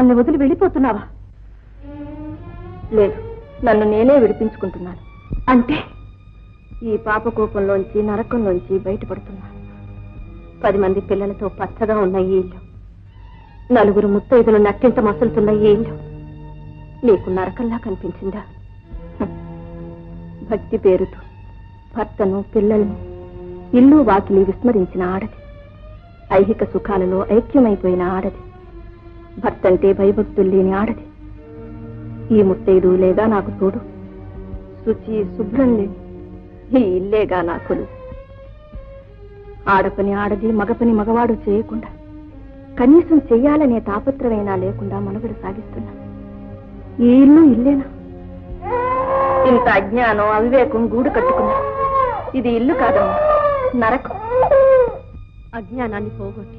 మమ్మల్ని వదిలి వెళ్ళిపోతున్నావా? లేదు, నన్ను నేనే విడిపించుకుంటున్నాను. అంటే ఈ పాప కోపంలోంచి, నరకంలోంచి బయటపడుతున్నాను. 10 మంది పిల్లలతో పచ్చగా ఉన్న ఈ ఇల్లు, 4 ముత్తైదులు నట్టింత మసులుతున్న ఈ ఇల్లు నీకు నరకంలా కనిపించిందా? భక్తి పేరుతో భర్తను, పిల్లలను, ఇల్లు వాకిలి విస్మరించిన ఆడది, ఐహిక సుఖాలలో ఐక్యమైపోయిన ఆడది, భర్త అంటే భయభక్తులు లేని ఆడది. ఈ ముత్తైదు లేగా నాకు తోడు, శుచి శుభ్రం లేని ఈ ఇల్లేగా నా కొలు. ఆడపని ఆడది, మగపని మగవాడు చేయకుండా, కనీసం చెయ్యాలనే తాపత్రమైనా లేకుండా మనుగడ సాగిస్తున్నా ఈ ఇల్లు ఇల్లేనా? ఇంత అజ్ఞానం, అవివేకం గూడు కట్టుకున్నా ఇది ఇల్లు కాదమ్మా, నరకం. అజ్ఞానాన్ని పోగొట్టి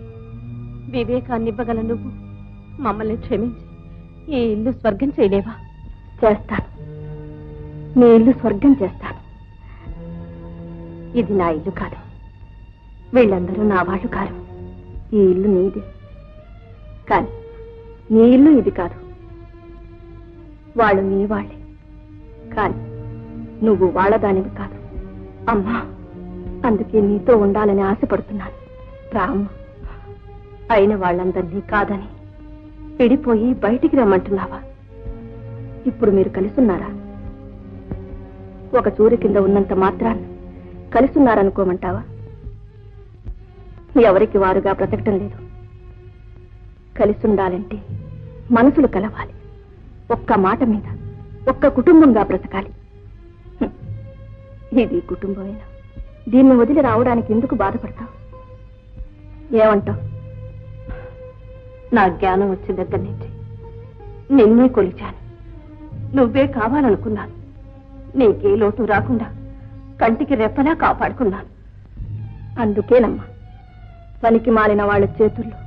వివేకాన్ని ఇవ్వగల నువ్వు మమ్మల్ని క్షమించి ఈ ఇల్లు స్వర్గం చేయలేవా? చేస్తాను, నీ ఇల్లు స్వర్గం చేస్తాను. ఇది నా ఇల్లు కాదు, వీళ్ళందరూ నా వాళ్ళు కారు. ఈ ఇల్లు నీదే, కానీ నీ ఇల్లు ఇది కాదు. వాళ్ళు నీ వాళ్ళే, కానీ నువ్వు వాళ్ళదానివి కాదు. అమ్మా, అందుకే నీతో ఉండాలని ఆశపడుతున్నాను. రామ్మ, అయిన వాళ్ళందరినీ కాదని విడిపోయి బయటికి రమ్మంటున్నావా? ఇప్పుడు మీరు కలిసున్నారా? ఒక చూరి కింద ఉన్నంత మాత్రాన్ని కలిసున్నారనుకోమంటావా? ఎవరికి వారుగా బ్రతకటం లేదు. కలిసుండాలంటే మనసులు కలవాలి, ఒక్క మాట మీద ఒక్క కుటుంబంగా బ్రతకాలి. ఇది కుటుంబమేనా? దీన్ని వదిలి రావడానికి ఎందుకు బాధపడతావు? ఏమంటావు? నా జ్ఞానం వచ్చిన దగ్గర నుంచి నిన్నే కొలిచాను, నువ్వే కావాలనుకున్నాను. నీకే లోటు రాకుండా కంటికి రెప్పలా కాపాడుకున్నాను. అందుకేనమ్మా, పనికి మాలిన వాళ్ళ చేతుల్లో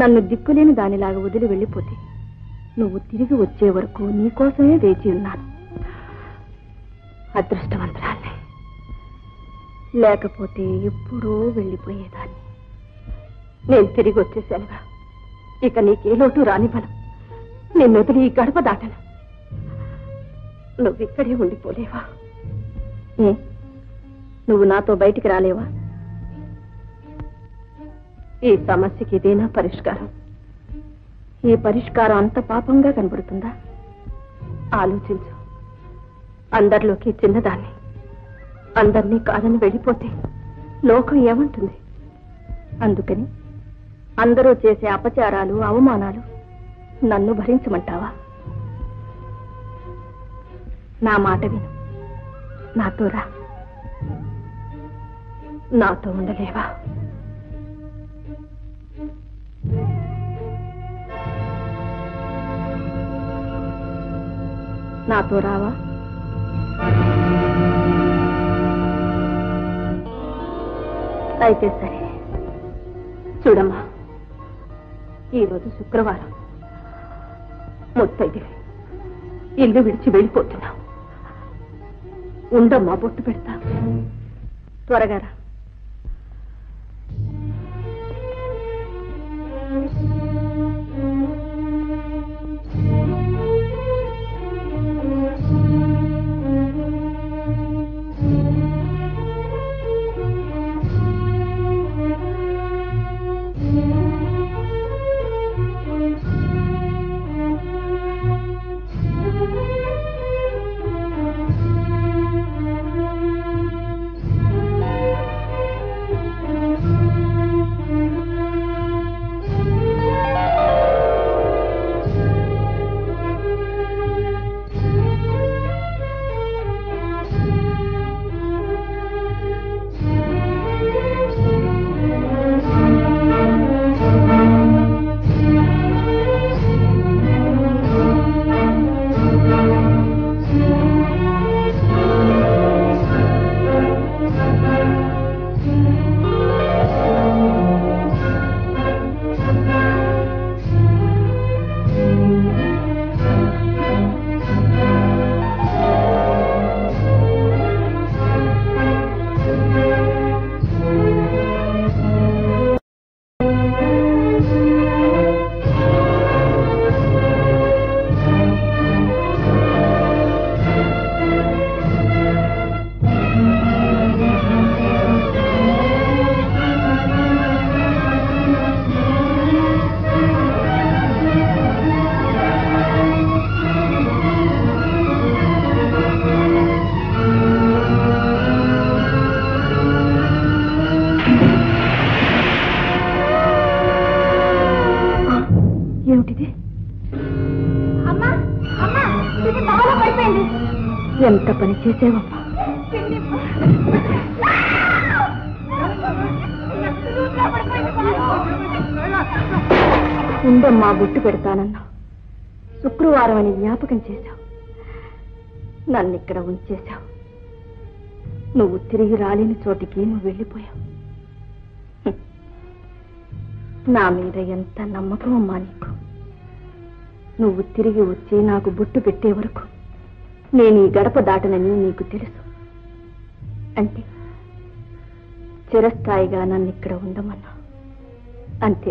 నన్ను దిక్కులేని దానిలాగా వదిలి వెళ్ళిపోతే నువ్వు తిరిగి వచ్చే వరకు నీకోసమే వేచి ఉన్నాను. అదృష్టవంతురాలే, లేకపోతే ఎప్పుడూ వెళ్ళిపోయేదాన్ని. నేను తిరిగి వచ్చేసానుగా, ఇక నీకే లోటు రానివ్వను. నిన్ను వదిలి ఈ గడప దాటను. నువ్విక్కడే ఉండిపోలేవా? నువ్వు నాతో బయటికి రాలేవా? ఈ సమస్యకి ఇదేనా పరిష్కారం? ఈ పరిష్కారం అంత పాపంగా కనబడుతుందా? ఆలోచించు. అందరిలోకి చిన్నదాన్ని, అందరినీ కాదని వెళ్ళిపోతే లోకం ఏమంటుంది? అందుకని అందరూ చేసే అపచారాలు, అవమానాలు నన్ను భరించమంటావా? నా మాట విను, నాతో రా. నాతో ఉండలేవా? నాతో రావా? అయితే సరే. చూడమ్మా, ఈరోజు శుక్రవారం, ముత్తైదువి ఇల్లు విడిచి వెళ్ళిపోతున్నావు. ఉండమ్మా, బొట్టు పెడతా. త్వరగా రా. ఎంత పని చేసేవమ్మా. ఉండమ్మా, బొట్టు పెడతానన్నా. శుక్రవారం అని జ్ఞాపకం చేశావు, నన్ను ఇక్కడ ఉంచేశావు. నువ్వు తిరిగి రాలేని చోటికి నువ్వు వెళ్ళిపోయావు. నా మీద ఎంత నమ్మకం అమ్మా నీకు. నువ్వు తిరిగి వచ్చి నాకు బొట్టు పెట్టే వరకు నేను ఈ గడప దాటనని నీకు తెలుసు. అంటే చిరస్థాయిగా నన్ను ఇక్కడ ఉండమన్నా అంతే.